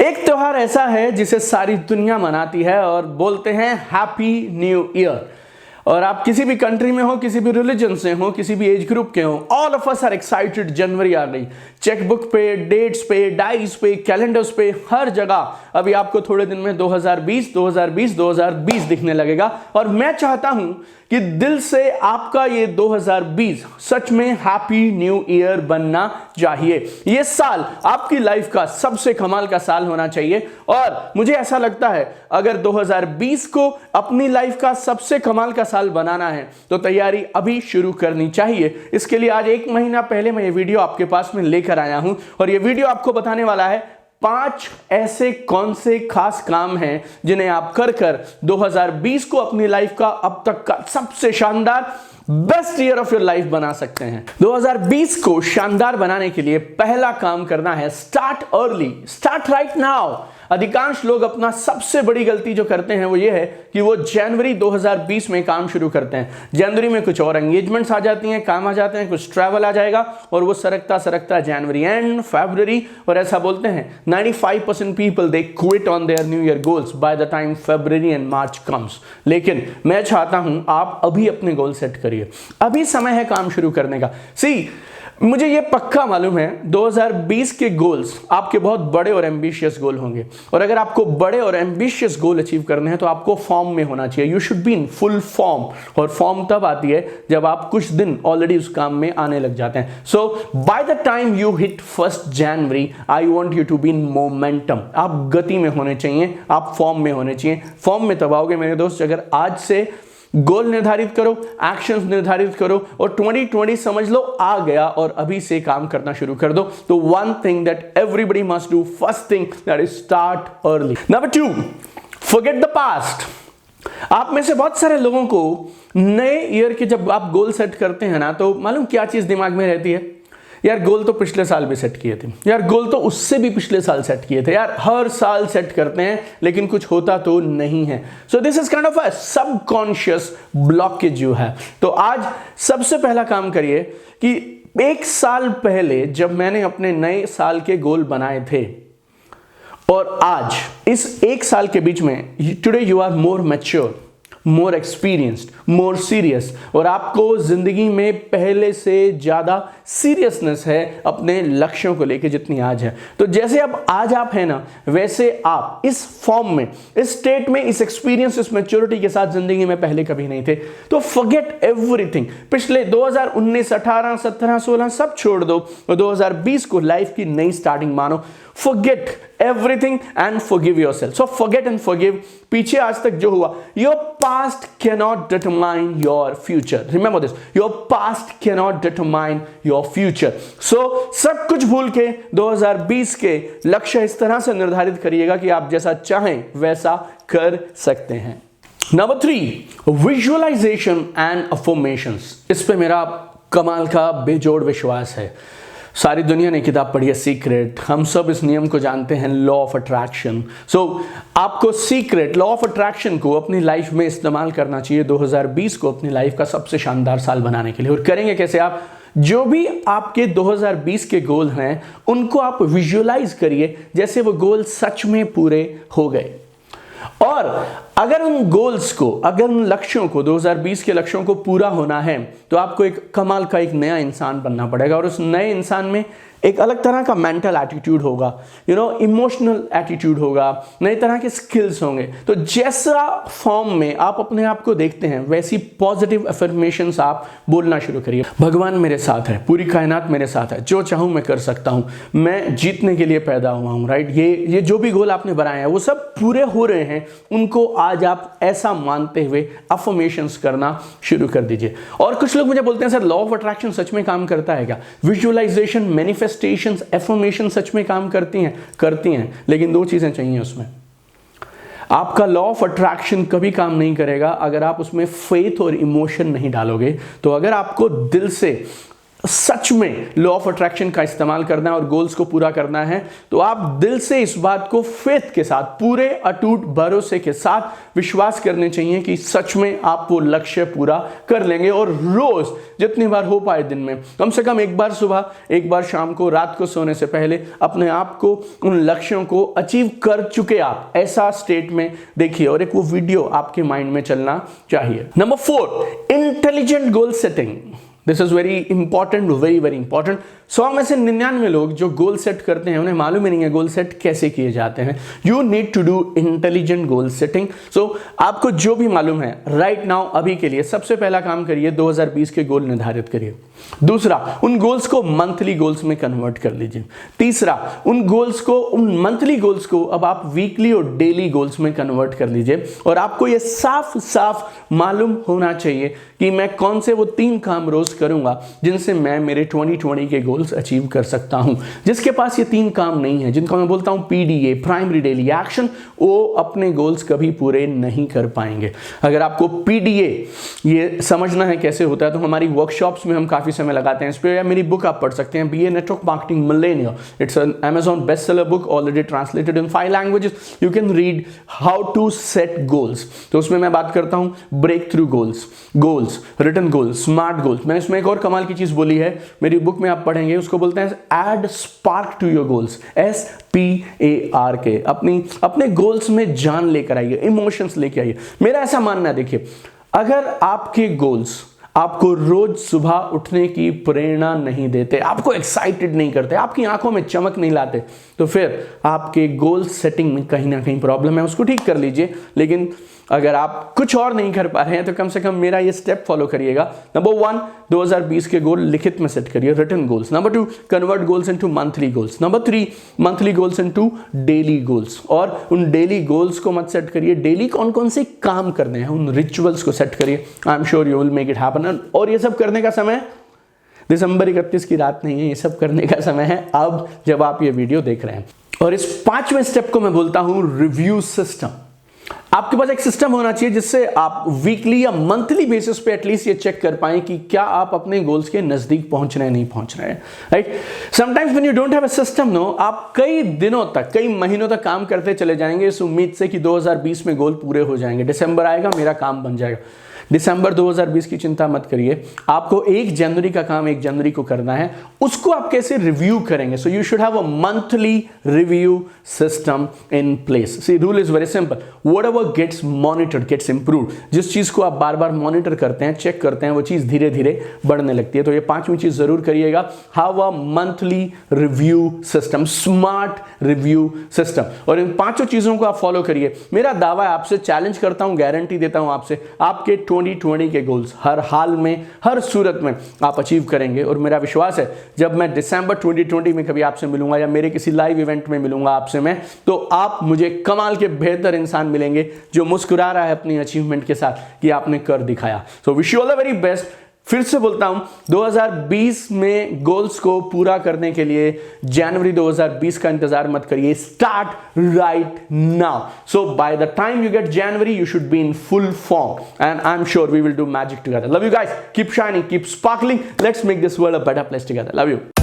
एक त्योहार ऐसा है जिसे सारी दुनिया मनाती है और बोलते हैं हैप्पी न्यू ईयर। और आप किसी भी कंट्री में हो, किसी भी रिलीजन से हो, किसी भी एज ग्रुप के हो, all of us are excited. जनवरी आ गई, चेकबुक पे, डेट्स पे, डायरीज पे, कैलेंडर्स पे, हर जगह अभी आपको थोड़े दिन में 2020 दिखने लगेगा। और मैं चाहता हूं कि दिल से आपका ये 2020 सच में हैप्पी न्यू ईयर बनना चाहिए। ये साल आपकी लाइफ का सबसे कमाल का साल होना चाहिए। और मुझे ऐसा लगता है अगर 2020 को अपनी लाइफ का सबसे कमाल का साल बनाना है तो तैयारी अभी शुरू करनी चाहिए। इसके लिए आज 1 महीना पहले मैं ये वीडियो आपके पास में लेकर आया हूं और ये वीडियो आपको बताने वाला है 5 ऐसे कौन से खास काम हैं जिन्हें आप कर 2020 को अपनी लाइफ का अब तक का सबसे शानदार best year of your life बना सकते हैं। 2020 को शानदार बनाने के लिए पहला काम करना है start early, start right now. अधिकांश लोग अपना सबसे बड़ी गलती जो करते हैं वो ये है कि वो जनवरी 2020 में काम शुरू करते हैं। जनवरी में कुछ और एंगेजमेंट्स आ जाती हैं, काम आ जाते हैं, कुछ ट्रैवल आ जाएगा और वो सरकता सरकता जनवरी एंड, फरवरी, और ऐसा बोलते हैं 95% people they quit on their new year goals bye the time February and March comes. लेकिन मैं चाहता हूं आप अभी अपने गोल सेट करिए, अभी समय है काम शुरू करने का। मुझे ये पक्का मालूम है 2020 के गोल्स आपके बहुत बड़े और एम्बिशियस गोल होंगे। और अगर आपको बड़े और एम्बिशियस गोल अचीव करने हैं तो आपको फॉर्म में होना चाहिए। You should be in full form. और फॉर्म तब आती है जब आप कुछ दिन ऑलरेडी उस काम में आने लग जाते हैं। So by the time you hit 1 January I want you to be in momentum. आप गति में होने चाहिए, आप फॉर्म में होने चाहिए। फॉर्म में तब आओगे मेरे दोस्त अगर आज से गोल निर्धारित करो, एक्शंस निर्धारित करो और 2020 समझ लो आ गया और अभी से काम करना शुरू कर दो। तो one thing that everybody must do, first thing that is start early. Number 2, forget the past. आप में से बहुत सारे लोगों को नए ईयर के जब आप गोल सेट करते हैं ना तो मालूम क्या चीज दिमाग में रहती है, यार गोल तो पिछले साल भी सेट किए थे, यार गोल तो उससे भी पिछले साल सेट किए थे, यार हर साल सेट करते हैं लेकिन कुछ होता तो नहीं है। So this is kind of a subconscious blockage जो है। तो आज सबसे पहला काम करिए कि 1 साल पहले जब मैंने अपने नए साल के गोल बनाए थे और आज इस 1 साल के बीच में today you are more mature, more experienced, more serious और आपको जिंदगी में पहले से ज्यादा सीरियसनेस है अपने लक्ष्यों को लेकर जितनी आज है। तो जैसे अब आज आप हैं ना वैसे आप इस फॉर्म में, इस स्टेट में, इस एक्सपीरियंस, इस मैच्योरिटी के साथ जिंदगी में पहले कभी नहीं थे। तो फॉरगेट एवरीथिंग। पिछले 2019, 18, 17, 16 सब छोड़ दो और 2020 को लाइफ की नई स्टार्टिंग मानो। Forget everything and forgive yourself. So forget and forgive. पीछे आज तक जो हुआ, your past cannot determine your future. Remember this. Your past cannot determine your future. So सब कुछ भूल के 2020 के लक्ष्य इस तरह से निर्धारित करिएगा कि आप जैसा चाहें वैसा कर सकते हैं। Number 3, visualization and affirmations. इस पे मेरा कमाल का बेजोड़ विश्वास है। सारी दुनिया ने किताब पढ़ी है सीक्रेट, हम सब इस नियम को जानते हैं, लॉ ऑफ अट्रैक्शन। सो आपको सीक्रेट लॉ ऑफ अट्रैक्शन को अपनी लाइफ में इस्तेमाल करना चाहिए 2020 को अपनी लाइफ का सबसे शानदार साल बनाने के लिए। और करेंगे कैसे आप? जो भी आपके 2020 के गोल हैं उनको आप विजुअलाइज करिए जैसे वो गोल सच में पूरे हो गए। और अगर उन गोल्स को, अगर उन लक्ष्यों को, 2020 के लक्ष्यों को पूरा होना है तो आपको एक कमाल का एक नया इंसान बनना पड़ेगा। और उस नए इंसान में एक अलग तरह का मेंटल एटीट्यूड होगा, इमोशनल एटीट्यूड होगा, नई तरह के स्किल्स होंगे। तो जैसा फॉर्म में आप अपने आप को देखते हैं वैसी पॉजिटिव अफर्मेशंस आप बोलना शुरू करिए। भगवान मेरे साथ है, पूरी कायनात मेरे साथ है, जो चाहूं मैं कर सकता हूं, मैं जीतने के लिए पैदा हुआ हूं, राइट। ये जो भी गोल आपने बनाए हैं वो सब पूरे हो रहे हैं, उनको आज आप ऐसा मानते हुए अफर्मेशंस करना शुरू कर दीजिए। और कुछ लोग मुझे बोलते हैं सर लॉ ऑफ अट्रैक्शन सच में काम करता है क्या? विजुअलाइजेशन, मैनिफेस्टेशंस, एफर्मेशन सच में काम करती हैं, लेकिन 2 चीजें चाहिए उसमें। आपका लॉ ऑफ अट्रैक्शन कभी काम नहीं करेगा अगर आप उसमें फेथ और इमोशन नहीं डालोगे। तो अगर आपको दिल से सच में लॉ ऑफ अट्रैक्शन का इस्तेमाल करना है और गोल्स को पूरा करना है, तो आप दिल से इस बात को फेथ के साथ, पूरे अटूट भरोसे के साथ विश्वास करने चाहिए कि सच में आप वो लक्ष्य पूरा कर लेंगे। और रोज जितनी बार हो पाए दिन में, कम से कम एक बार सुबह, एक बार शाम को, रात को सोने से पहले अपने आप को उन लक्ष्यों को अचीव कर चुके आप ऐसा स्टेट में देखिए, और एक वो वीडियो आपके माइंड में चलना चाहिए। Number 4, intelligent goal setting. This is very important, very very important. 100 में से 99 लोग जो गोल सेट करते हैं उन्हें मालूम ही नहीं है गोल सेट कैसे किए जाते हैं। You need to do intelligent goal setting. So आपको जो भी मालूम है राइट नाउ, अभी के लिए सबसे पहला काम करिए, 2020 के गोल निर्धारित करिए। दूसरा, उन गोल्स को मंथली गोल्स में कन्वर्ट कर लीजिए। तीसरा, उन मंथली गोल्स को अब आप वीकली और डेली गोल्स में कन्वर्ट कर लीजिए। और आपको यह साफ साफ मालूम होना चाहिए कि मैं कौन से वो 3 काम रोज करूंगा जिनसे मैं मेरे 2020 के गोल्स अचीव कर सकता हूं। जिसके पास ये 3 काम नहीं है, जिनको मैं बोलता हूं पीडीए, प्राइमरी डेली एक्शन, वो अपने गोल्स कभी पूरे नहीं कर पाएंगे। अगर आपको पीडीए ये समझना है कैसे होता है, तो हमारी वर्कशॉप्स में हम काफी समय लगाते हैं इस पे, या मेरी बुक आप पढ़ सकते हैं, BA network marketing Millionaire. It's an Amazon bestseller book already translated in 5 languages. You can read how to set goals. तो उसमें मैं बात करता हूं breakthrough goals, written goals, smart goals. मैंने इसमें एक और कमाल की चीज बोली है, मेरी बुक में आप पढ़ेंगे, उसको बोलते हैं add spark to your goals, SPARK। अपने गोल्स में जान लेकर आइए, इमोशंस लेकर आइए। मेरा ऐसा मानना है, देखिए, अगर आपके गोल्स आपको रोज सुबह उठने की प्रेरणा नहीं देते, आपको एक्साइटेड नहीं करते, आपकी आंखों में चमक नहीं लाते, तो फिर आपके गोल सेटिंग में कहीं ना कहीं प्रॉब्लम है, उसको ठीक कर लीजिए। लेकिन अगर आप कुछ और नहीं कर पा रहे हैं तो कम से कम मेरा ये स्टेप फॉलो करिएगा। नंबर 1, 2020 के गोल लिखित में सेट करिए, written goals. Number 2, convert goals into monthly goals. Number 3, monthly goals into daily goals. और उन डेली गोल्स को मत सेट करिए, डेली कौन कौन से काम करने हैं उन रिचुअल्स को सेट करिए। I am sure you will make it happen. और ये सब करने का समय दिसंबर 31 की रात नहीं है, ये सब करने का समय है अब, जब आप ये वीडियो देख रहे हैं। और इस 5वें स्टेप को मैं बोलता हूं रिव्यू सिस्टम। आपके पास एक सिस्टम होना चाहिए जिससे आप वीकली या मंथली बेसिस पे एटलीस्ट ये चेक कर पाएं कि क्या आप अपने गोल्स के नजदीक पहुंच रहे हैं, नहीं पहुंच रहे हैं, right. Sometimes when you don't have a system, no, आप कई दिनों तक, कई महीनों तक काम करते चले जाएंगे इस उम्मीद से कि 2020 में गोल पूरे हो जाएंगे, दिसंबर आएगा मेरा काम बन जाएगा। दिसंबर 2020 की चिंता मत करिए, आपको 1 जनवरी का काम 1 जनवरी को करना है। उसको आप कैसे रिव्यू करेंगे? So you should have a monthly review system in place. See, rule is very simple, whatever gets monitored gets improved. जिस चीज को आप बार बार मॉनिटर करते हैं, चेक करते हैं, वो चीज धीरे धीरे बढ़ने लगती है। तो ये 5वीं चीज जरूर करिएगा, have a monthly review system, smart review system. और इन 5 चीजों को आप फॉलो करिए। मेरा दावा है, आपसे चैलेंज करता हूं, गारंटी देता हूं आपसे, आपके 2020 के गोल्स हर हाल में, हर सूरत में आप अचीव करेंगे। और मेरा विश्वास है, जब मैं दिसंबर 2020 में कभी आपसे मिलूंगा या मेरे किसी लाइव इवेंट में मिलूंगा आपसे मैं, तो आप मुझे कमाल के बेहतर इंसान मिलेंगे जो मुस्कुरा रहा है अपनी अचीवमेंट के साथ कि आपने कर दिखाया। So wish you all the very best. फिर से बोलता हूं, 2020 में गोल्स को पूरा करने के लिए जनवरी 2020 का इंतजार मत करिए, start right now. So by the time you get January, you should be in full form, and I'm sure we will do magic together. Love you guys. Keep shining, keep sparkling. Let's make this world a better place together. Love you.